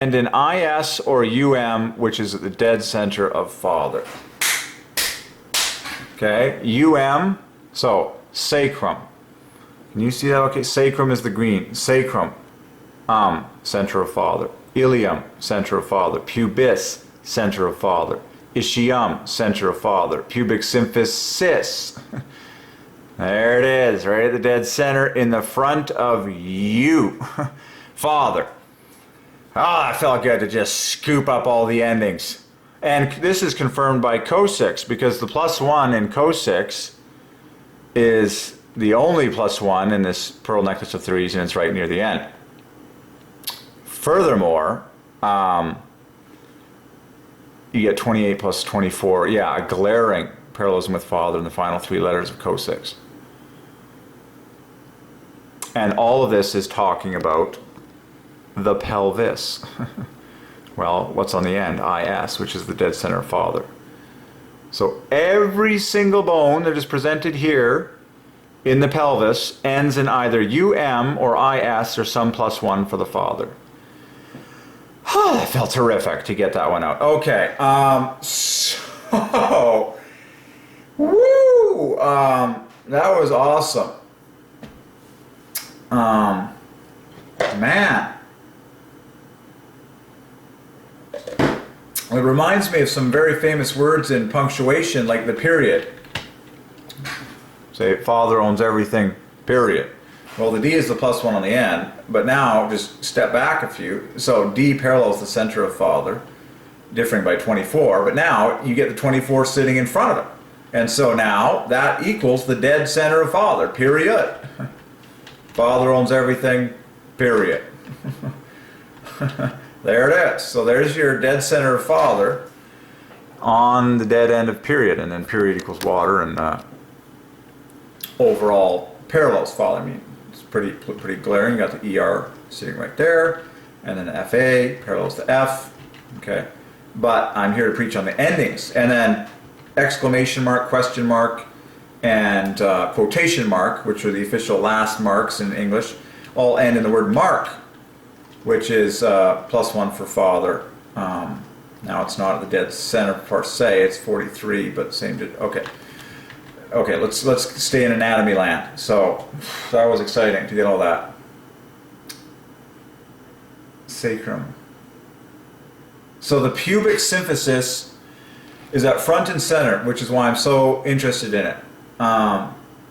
and in IS or UM, which is at the dead center of Father. Okay, UM, so sacrum. Can you see that? Okay, sacrum is the green. Sacrum, center of Father. Ilium, center of Father. Pubis, center of Father. Ischium, center of Father. Pubic symphysis. There it is, right at the dead center in the front of you. Father. Ah, I felt good to just scoop up all the endings. And this is confirmed by coccyx, because the +1 in coccyx is the only +1 in this pearl necklace of threes, and it's right near the end. Furthermore, you get 28 plus 24. Yeah, a glaring parallelism with Father in the final 3 letters of coccyx. And all of this is talking about the pelvis. Well, what's on the end? IS, which is the dead center of Father. So every single bone that is presented here in the pelvis ends in either UM or IS or some +1 for the Father. Oh, that felt terrific to get that one out. Okay, so, woo, that was awesome. Man. It reminds me of some very famous words in punctuation, like the period. Say, Father owns everything, period. Well, the D is the +1 on the end, but now just step back a few. So D parallels the center of Father, differing by 24, but now you get the 24 sitting in front of it. And so now that equals the dead center of Father, period. Father owns everything, period. There it is. So there's your dead center of Father on the dead end of period, and then period equals water, and overall parallels Father. I mean, it's pretty glaring. You got the ER sitting right there, and then FA parallels the F. Okay, but I'm here to preach on the endings, and then exclamation mark, question mark, and quotation mark, which are the official last marks in English, all end in the word mark, which is +1 for Father. Now it's not at the dead center per se, it's 43, but same did. Okay, let's stay in anatomy land. So that was exciting to get all that. Sacrum. So the pubic symphysis is at front and center, which is why I'm so interested in it.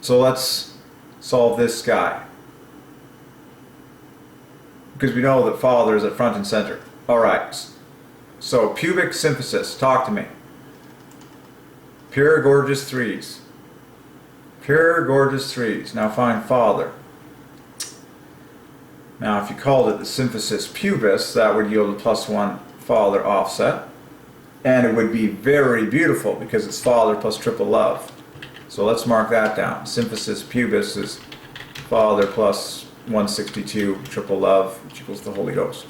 So let's solve this guy, because we know that Father is at front and center. All right, so pubic symphysis, talk to me. Pure gorgeous threes. Pure gorgeous threes. Now find Father. Now if you called it the symphysis pubis, that would yield a +1 Father offset. And it would be very beautiful because it's Father plus triple love. So let's mark that down. Symphysis pubis is Father plus 162 triple love, which equals the Holy Ghost.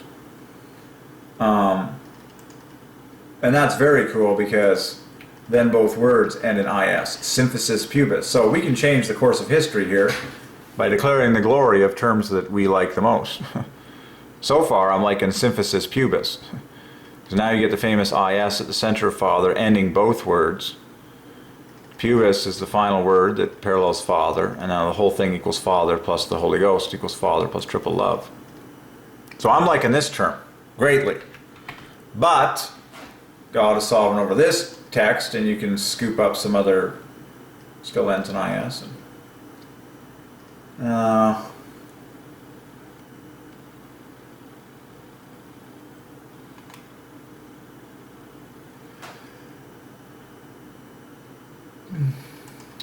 And that's very cool because then both words end in IS, symphysis pubis. So we can change the course of history here by declaring the glory of terms that we like the most. So far I'm liking symphysis pubis. So now you get the famous IS at the center of Father, ending both words. Pubis is the final word that parallels Father, and now the whole thing equals Father plus the Holy Ghost equals Father plus triple love. So I'm liking this term greatly. But God is sovereign over this text, and you can scoop up some other still ends in IS.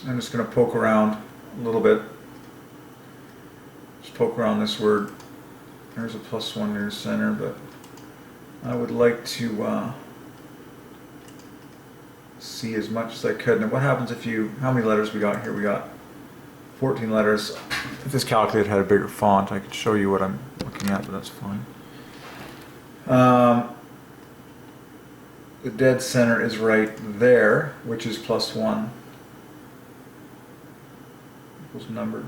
I'm just going to poke around a little bit. Just poke around this word. There's a +1 near the center, but I would like to see as much as I could. And what happens if you, how many letters we got here? We got 14 letters. If this calculator had a bigger font, I could show you what I'm looking at, but that's fine. The dead center is right there, which is +1. Equals numbered.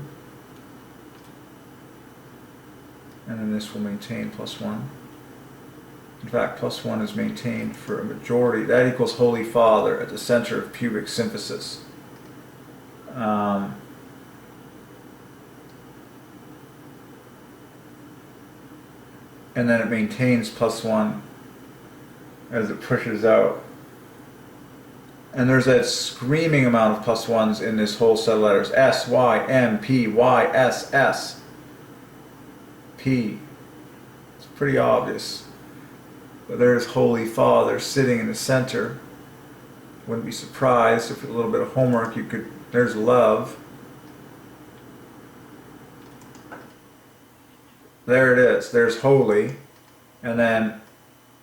And then this will maintain +1. In fact, +1 is maintained for a majority. That equals Holy Father at the center of pubic symphysis. And then it maintains +1 as it pushes out. And there's that screaming amount of +1s in this whole set of letters. S, Y, M, P, Y, S, S, P. It's pretty obvious. But there's Holy Father sitting in the center. Wouldn't be surprised if with a little bit of homework you could, there's love. There it is, there's Holy. And then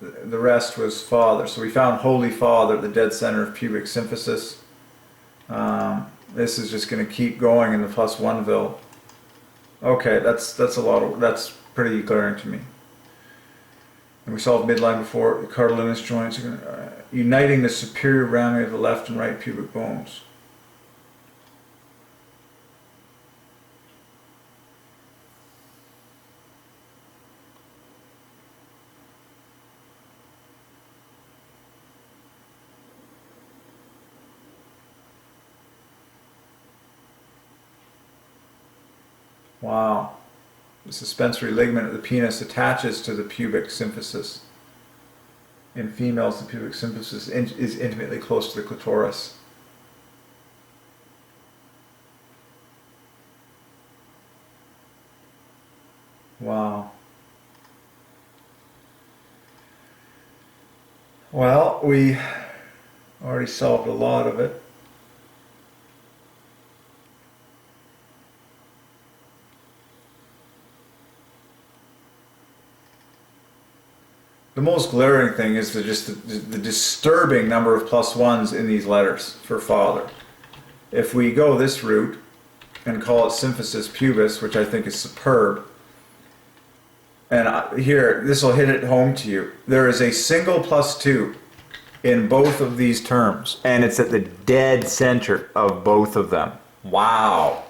the rest was Father. So we found Holy Father at the dead center of pubic symphysis. This is just going to keep going in the +1ville. Okay, that's a lot of, that's pretty glaring to me. And we solved midline before. The cartilaginous joints are going to, uniting the superior rounding of the left and right pubic bones. Wow. The suspensory ligament of the penis attaches to the pubic symphysis. In females, the pubic symphysis is intimately close to the clitoris. Wow. Well, we already solved a lot of it. The most glaring thing is just the disturbing number of +1s in these letters for Father. If we go this route and call it symphysis pubis, which I think is superb, and here, this will hit it home to you. There is a single +2 in both of these terms, and it's at the dead center of both of them. Wow.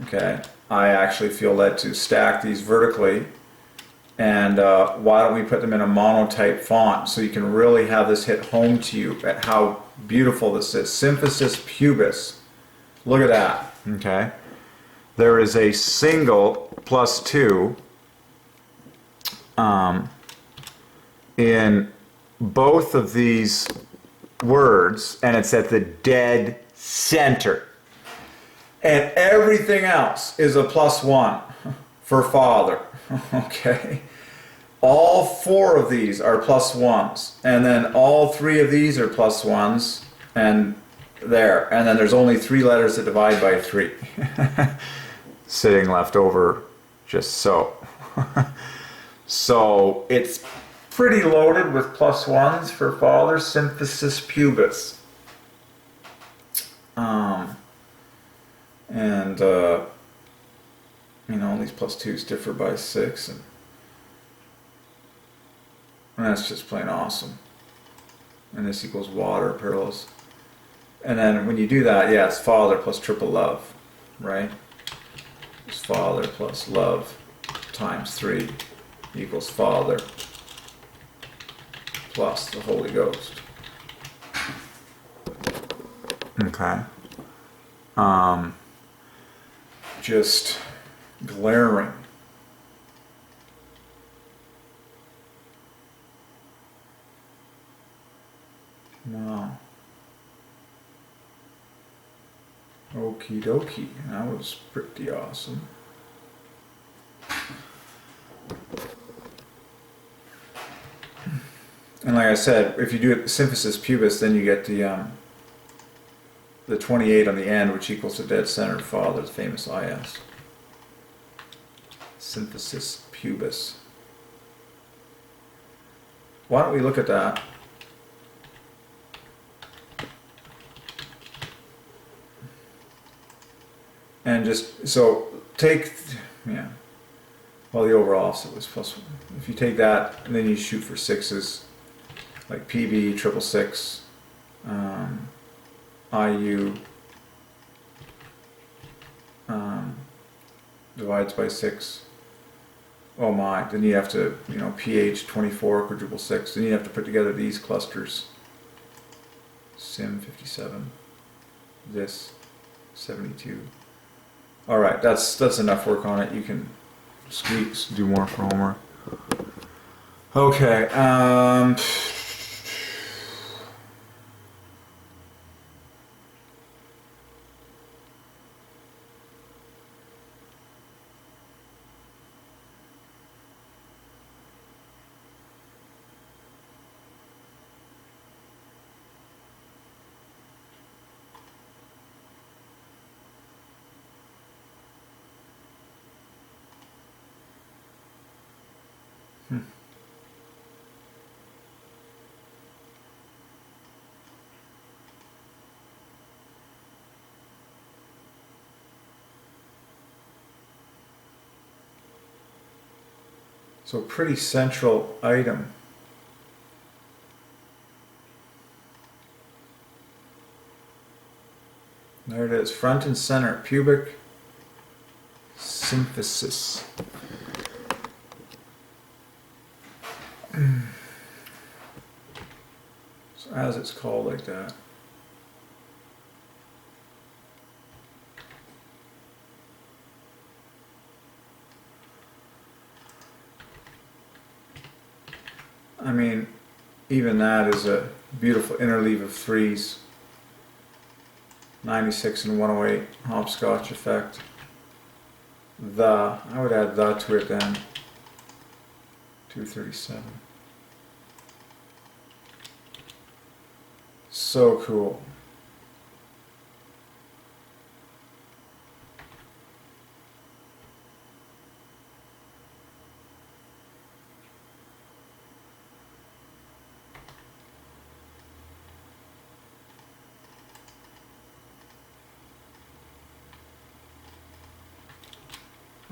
Okay, I actually feel led to stack these vertically. And why don't we put them in a monotype font so you can really have this hit home to you at how beautiful this is. Symphysis pubis. Look at that. Okay. There is a single +2 in both of these words, and it's at the dead center. And everything else is a +1 for Father. Okay. All 4 of these are +1s, and then all 3 of these are +1s, and there. And then there's only 3 letters that divide by 3. Sitting left over just so. So it's pretty loaded with +1s for Father, symphysis pubis. You know, these +2s differ by 6, and that's just plain awesome. And this equals water, parallels. And then when you do that, yeah, it's Father plus triple love, right? It's Father plus love times 3 equals Father plus the Holy Ghost. Okay. Just glaring. Wow. Okie dokie. That was pretty awesome. And like I said, if you do it symphysis pubis, then you get the 28 on the end, which equals the dead center of Father, the famous IS. Symphysis pubis. Why don't we look at that? And just, so take, yeah, well, the overall offset was +1. If you take that, and then you shoot for 6s, like PB, 666, IU, divides by 6, Oh my, then you have to, you know, pH 24, quadruple 6, then you have to put together these clusters. Sim 57, this 72. Alright, that's enough work on it. You can squeaks, do more for homework. Okay, so pretty central item. There it is, front and center, pubic symphysis. So as it's called like that. I mean, even that is a beautiful interleave of threes. 96 and 108, hopscotch effect. I would add the to it then. 237. So cool.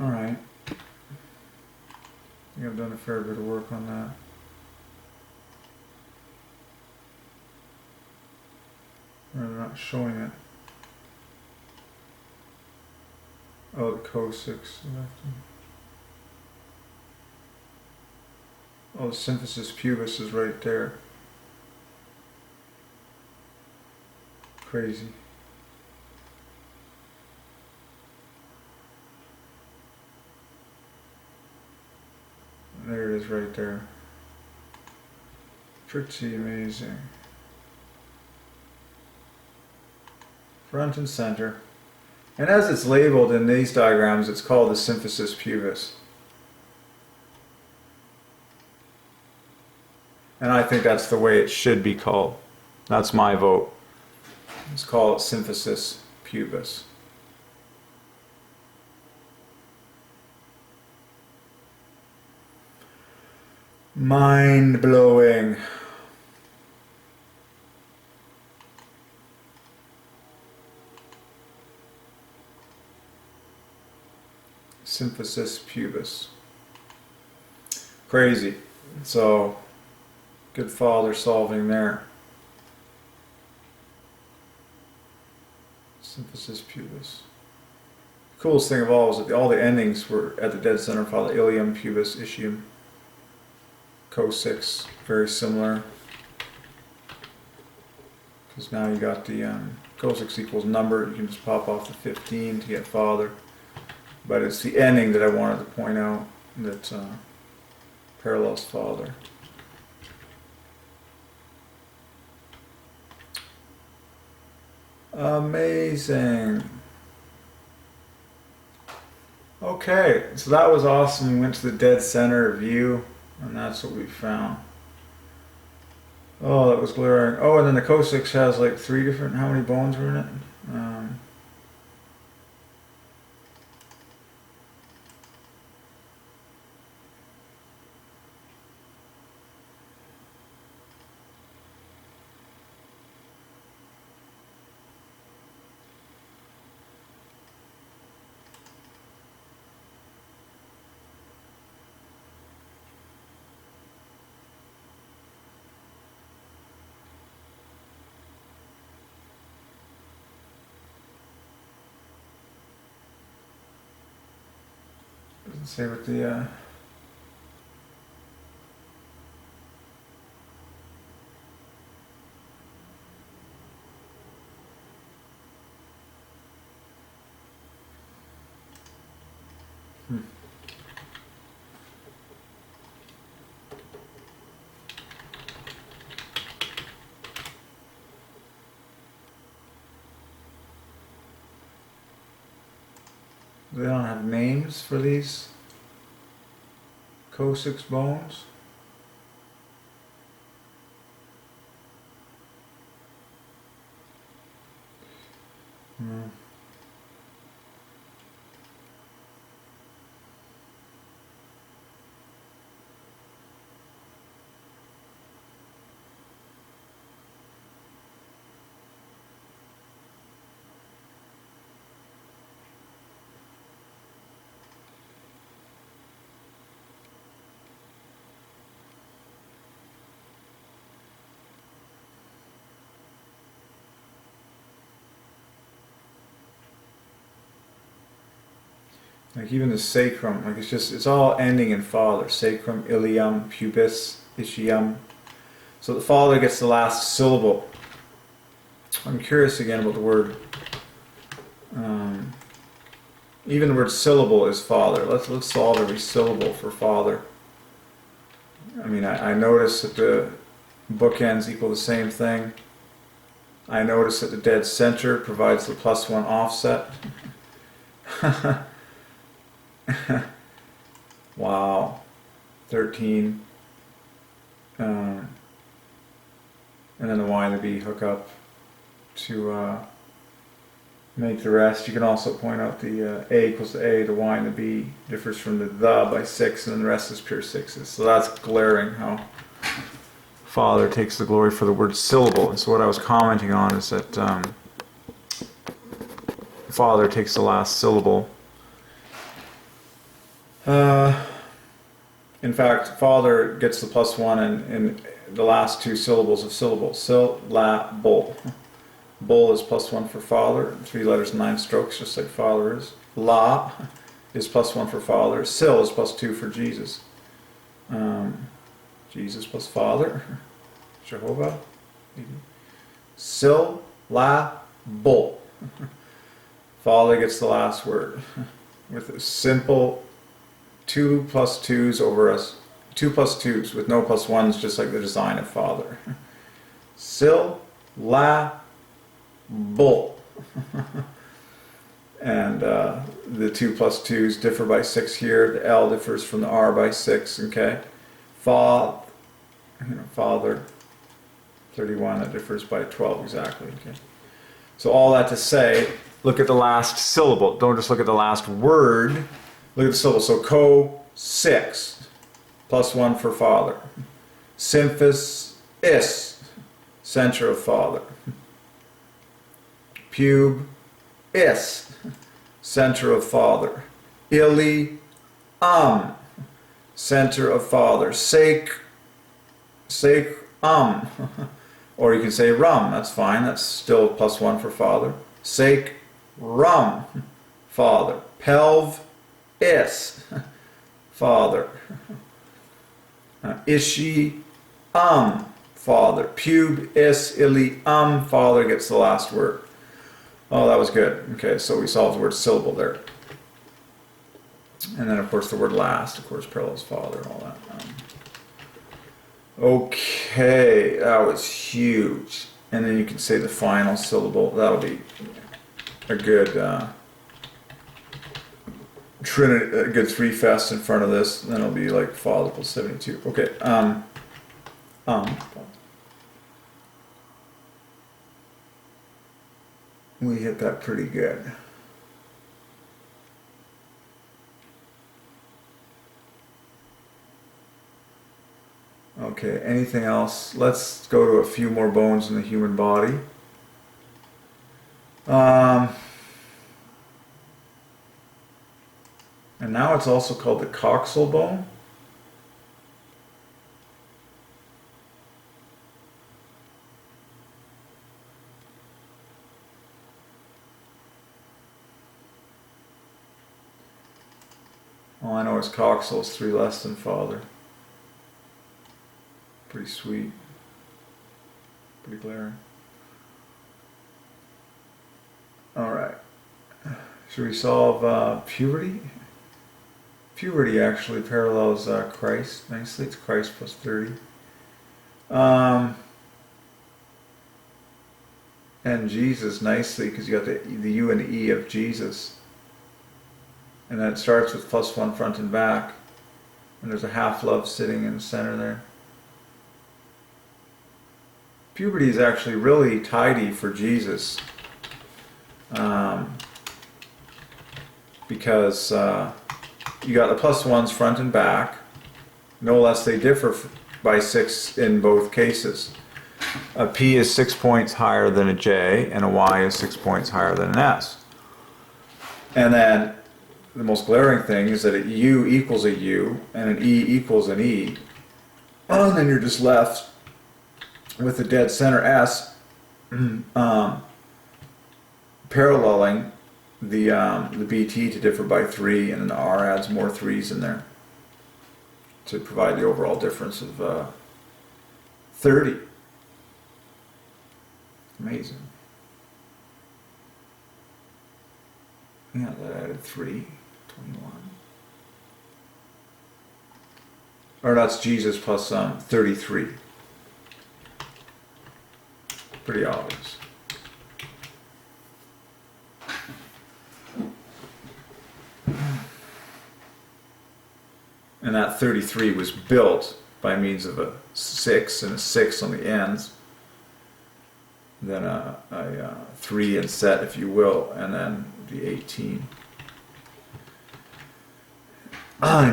Alright. I think I've done a fair bit of work on that. Or they're not showing it. Oh, the coccyx. Oh, the symphysis pubis is right there. Crazy. There it is right there. Pretty amazing. Front and center. And as it's labeled in these diagrams, it's called the symphysis pubis. And I think that's the way it should be called. That's my vote. Let's call it symphysis pubis. Mind-blowing. Symphysis pubis. Crazy. So, good father solving there. Symphysis pubis. The coolest thing of all is that all the endings were at the dead center file. The ilium, pubis, ischium, coccyx, very similar. Because now you got the coccyx equals number. You can just pop off the 15 to get father. But it's the ending that I wanted to point out that parallels father. Amazing. Okay, so that was awesome. We went to the dead center view, and that's what we found. Oh, that was glaring. Oh, and then the coccyx has like 3 different, how many bones were in it? Doesn't say what the They don't have names for these coccyx bones. Hmm. Like even the sacrum, like it's all ending in father. Sacrum, ilium, pubis, ischium. So the father gets the last syllable. I'm curious again about the word. Even the word syllable is father. Let's solve every syllable for father. I mean, I notice that the bookends equal the same thing. I notice that the dead center provides the +1 offset. Wow. 13. And then the Y and the B hook up to make the rest. You can also point out the A equals to A, the Y and the B differs from the by 6, and then the rest is pure sixes. So that's glaring how Father takes the glory for the word syllable. And so what I was commenting on is that Father takes the last syllable. In fact, Father gets the +1 in the last two syllables of syllable. Syllable. Bull is +1 for Father, 3 letters, 9 strokes, just like Father is. La is +1 for Father. Sil is +2 for Jesus. Jesus plus Father. Jehovah. Sil, la, bull. Father gets the last word with a simple 2 + 2's over us. 2 + 2's with no +1's, just like the design of Father. Sil, la, bull. And the 2 + 2's differ by 6 here. The L differs from the R by 6. Okay, Father, Father, 31. That differs by 12 exactly. Okay, so all that to say, look at the last syllable. Don't just look at the last word. Look at the syllable. So co-6, +1 for Father. Symphus is, center of Father. Pube is, center of Father. Center of Father. Sake, or you can say rum, that's fine, that's still +1 for Father. Sake, rum, Father. Pelv, is, Father. Ishi, Father. Pube, is, Father gets the last word. Oh, that was good. Okay, so we solved the word syllable there. And then, of course, the word last, of course, parallels Father and all that. Okay, that was huge. And then you can say the final syllable. That'll be a good Trinity, a good 3 fests in front of this. Then it'll be like Father plus 72. Okay. We hit that pretty good. Okay, anything else? Let's go to a few more bones in the human body. And now it's also called the coxal bone. All I know is coxal is 3 less than Father. Pretty sweet. Pretty glaring. Alright. Should we solve puberty? Puberty actually parallels Christ nicely. It's Christ plus 30. And Jesus nicely, because you got the U and the E of Jesus. And then it starts with +1 front and back. And there's a half-love sitting in the center there. Puberty is actually really tidy for Jesus. Because you got the +1s front and back. No less they differ by 6 in both cases. A P is 6 points higher than a J, and a Y is 6 points higher than an S. And then the most glaring thing is that a U equals a U, and an E equals an E. And then you're just left with the dead center S paralleling the BT to differ by 3, and then the R adds more 3s in there to provide the overall difference of 30. Amazing. Yeah, that added 3, 21. Or that's Jesus plus 33. Pretty obvious. And that 33 was built by means of a 6 and a 6 on the ends. Then a 3 in set, if you will, and then the 18.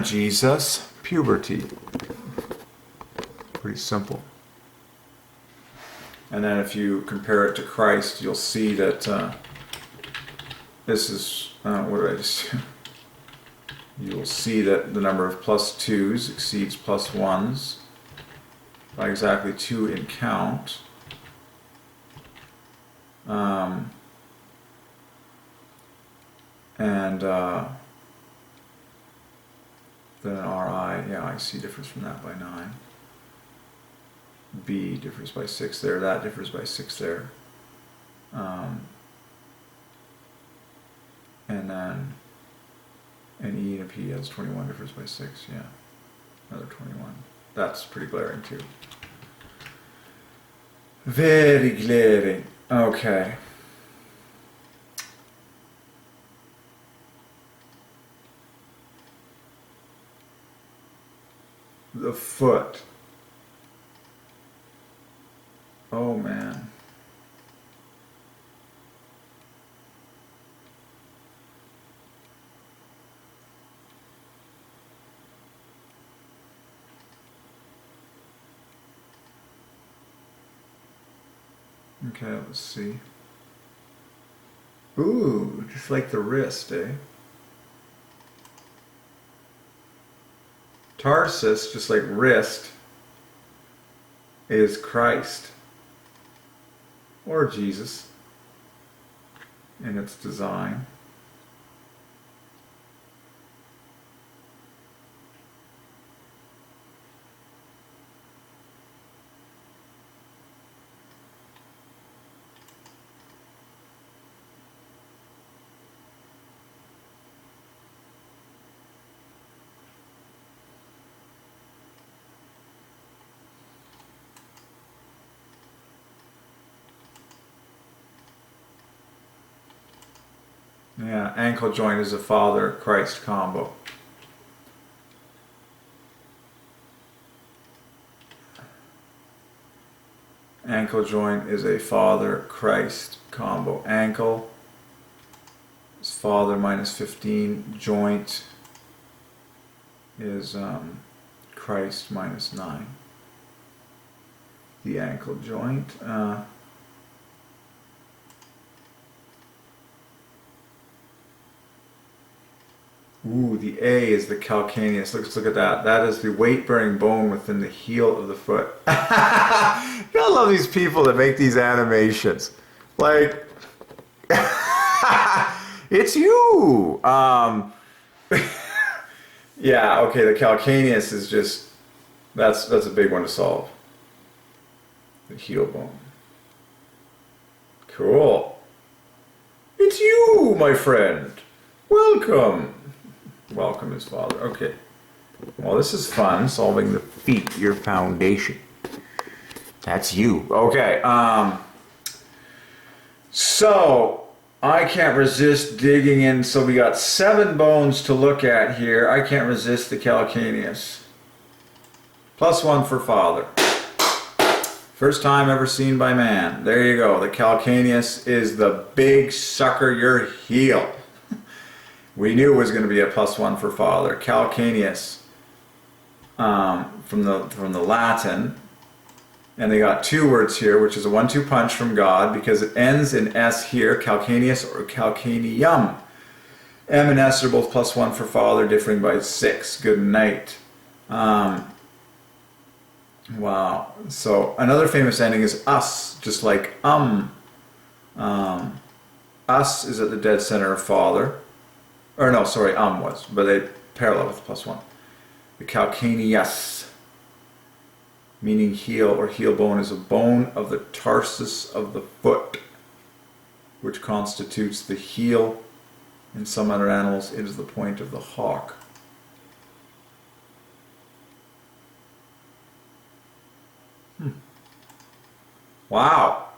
Jesus, puberty. Pretty simple. And then if you compare it to Christ, you'll see that this is, what did I just do? You'll see that the number of +2s exceeds +1s by exactly 2 in count. Then RI, yeah, I see differs from that by 9. B differs by 6 there, that differs by 6 there. And then an E and a P has 21 differs by 6, yeah. Another 21. That's pretty glaring too. Very glaring. Okay. The foot. Oh man. Okay, let's see. Ooh, just like the wrist, eh? Tarsus, just like wrist, is Christ or Jesus in its design. Yeah, ankle joint is a Father-Christ combo. Ankle joint is a Father-Christ combo. Ankle is Father minus 15. Joint is Christ minus 9. The ankle joint. Ooh, the A is the calcaneus. Let's look at that. That is the weight-bearing bone within the heel of the foot. I love these people that make these animations. Like, it's you. Yeah, okay, the calcaneus is just, that's a big one to solve. The heel bone. Cool. It's you, my friend. Welcome. welcome his father. Okay. Well, this is fun, solving the feet, your foundation. That's you. Okay. So I can't resist digging in. So we got 7 bones to look at here. I can't resist the calcaneus. +1 for father. First time ever seen by man. There you go. The calcaneus is the big sucker, your heel. We knew it was going to be a +1 for father. Calcaneus, from the Latin, and they got 2 words here, which is a 1-2 punch from God because it ends in S here, calcaneus or calcaneum. M and S are both +1 for father, differing by 6. Good night. Wow. So another famous ending is us, just like us is at the dead center of father. Or no, sorry, was, but they parallel with +1. The calcaneus, meaning heel or heel bone, is a bone of the tarsus of the foot, which constitutes the heel. In some other animals, it is the point of the hawk. Wow.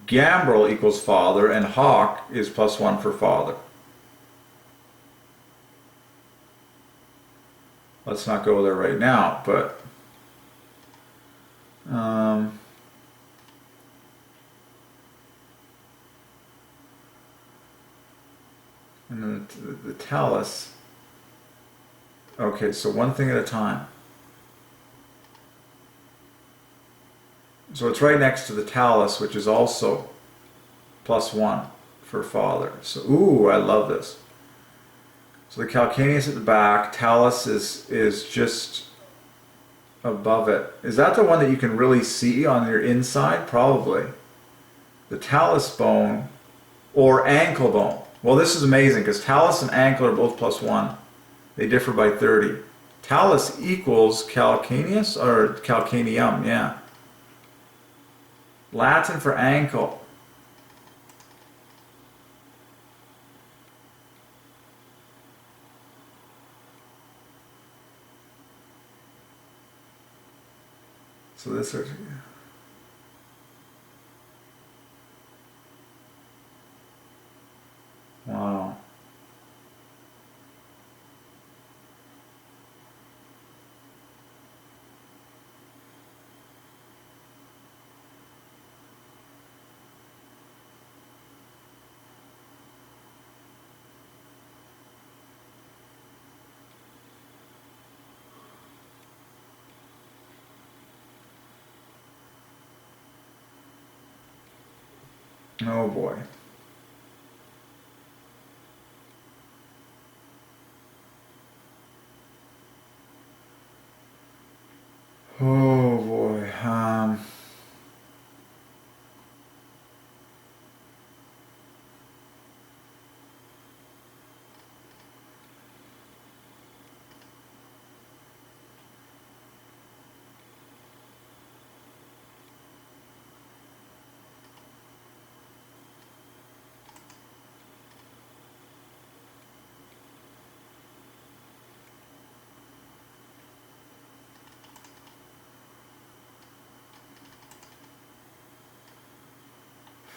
Gambrel equals father, and hawk is +1 for father. Let's not go there right now, but and then the talus. Okay, so one thing at a time. So it's right next to the talus, which is also +1 for father. So, ooh, I love this. So the calcaneus at the back, talus is just above it. Is that the one that you can really see on your inside? Probably. The talus bone or ankle bone. Well, this is amazing because talus and ankle are both +1. They differ by 30. Talus equals calcaneus or calcaneum, yeah. Latin for ankle. So this is, wow. Oh boy. Oh boy.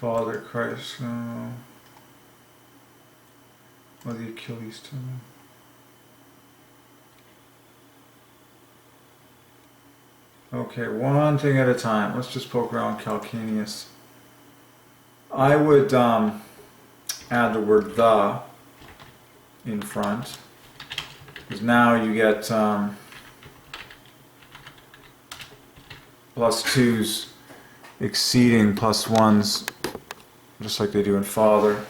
Father Christ, or the Achilles tendon. Okay, one thing at a time. Let's just poke around calcaneus. I would add the word the in front, because now you get +2s exceeding +1s, just like they do in father.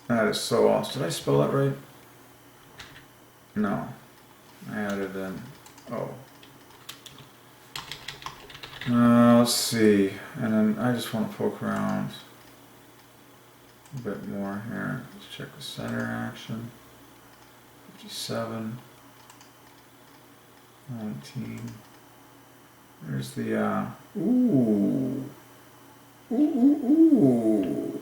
That is so awesome. Did I spell that right? No. I added an O. Let's see. And then I just want to poke around a bit more here. Let's check the center action. 57. 19. There's the, ooh. Ooh, ooh, ooh.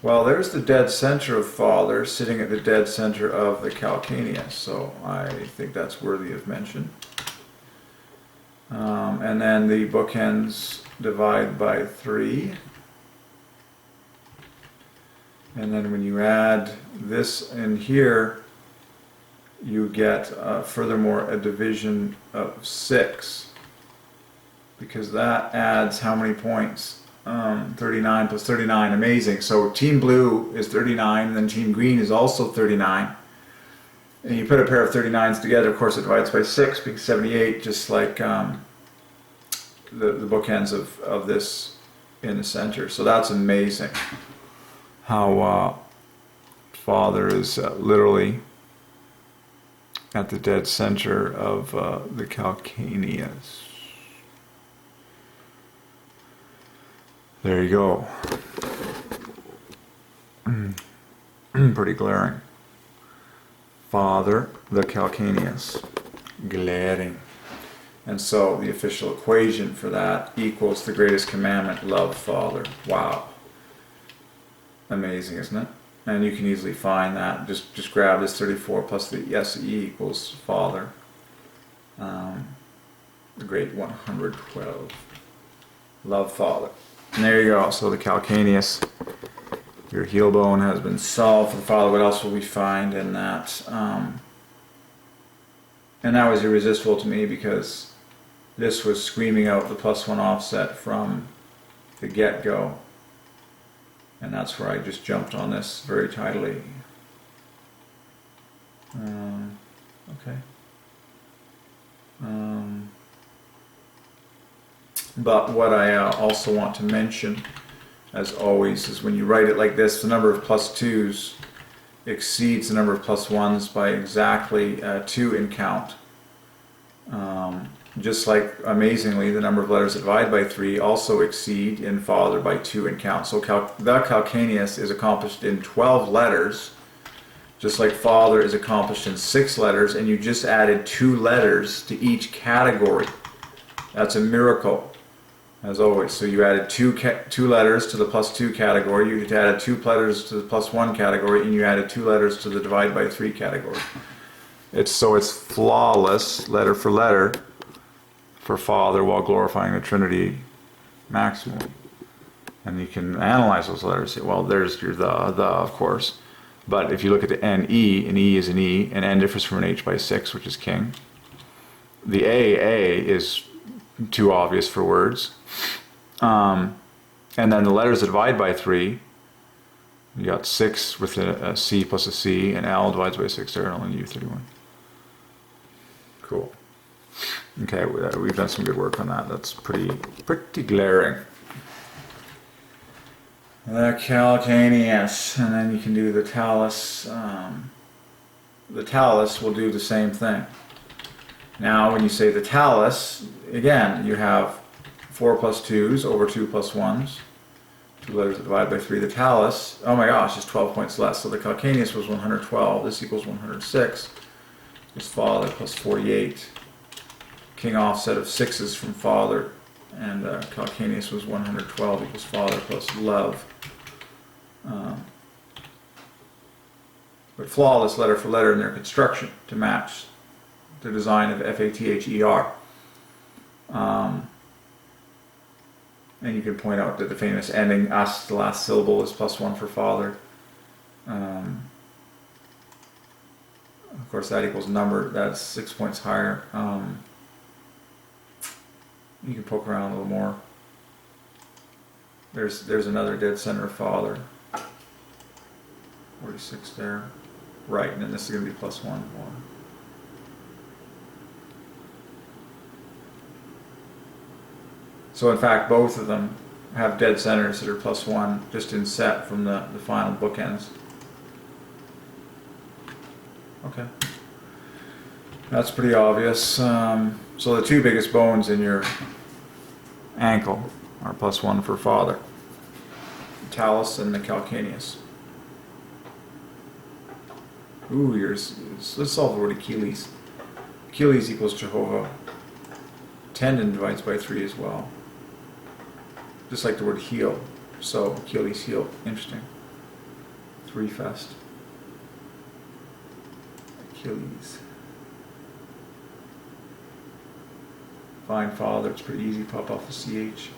Well, there's the dead center of Father sitting at the dead center of the calcaneus, so I think that's worthy of mention. And then the bookends divide by 3. And then when you add this in here, you get furthermore a division of 6. Because that adds how many points? 39 plus 39, amazing. So Team Blue is 39, and then Team Green is also 39. And you put a pair of 39s together, of course it divides by 6, being 78, just like the bookends of this in the center. So that's amazing. How Father is literally at the dead center of the calcaneus. There you go. Pretty glaring. Father, the calcaneus. Glaring. And so the official equation for that equals the greatest commandment, love Father. Wow. Amazing, isn't it? And you can easily find that. Just grab this 34 plus the SE equals Father. The great 112. Love Father. And there you go. So the calcaneus, your heel bone has been solved for the Father. What else will we find in that? And that was irresistible to me because this was screaming out the +1 offset from the get-go. And that's where I just jumped on this very tidily. Okay. But what I also want to mention, as always, is when you write it like this, the number of +2s exceeds the number of +1s by exactly 2 in count. Just like, amazingly, the number of letters that divide by 3 also exceed in Father by 2 in count. So the calcaneus is accomplished in 12 letters, just like Father is accomplished in 6 letters, and you just added 2 letters to each category. That's a miracle, as always. So you added 2 letters to the +2 category, you added 2 letters to the +1 category, and you added 2 letters to the divide by 3 category. It's flawless, letter for letter, for Father, while glorifying the Trinity maximally. And you can analyze those letters. Well, there's your the, of course. But if you look at the NE, an E is an E, and N differs from an H by 6, which is king. The A is too obvious for words. And then the letters that divide by 3, you got 6 with a C plus a C, and L divides by 6 there, and L and U31. Cool. Okay, we've done some good work on that. That's pretty glaring. The calcaneus, and then you can do the talus. The talus will do the same thing. Now, when you say the talus, again, you have 4 plus 2s over 2 plus 1s. 2 letters that divide by 3. The talus, oh my gosh, is 12 points less. So the calcaneus was 112. This equals 106. Is Father plus 48. King offset of 6s from Father, and calcaneus was 112 equals Father plus love. But flawless letter for letter in their construction to match the design of FATHER. And you can point out that the famous ending, us, the last syllable, is +1 for Father. Of course, that equals number. That's 6 points higher. You can poke around a little more. There's another dead center of Father. 46 there. Right, and then this is going to be +1 more. So in fact, both of them have dead centers that are +1, just in set from the final bookends. Okay. That's pretty obvious. So the 2 biggest bones in your ankle are +1 for Father. The talus and the calcaneus. Ooh, let's solve the word Achilles. Achilles equals Jehovah. Tendon divides by 3 as well. Just like the word heel. So Achilles heel. Interesting. Three fest. Achilles. Fine Father, it's pretty easy, pop off the CH.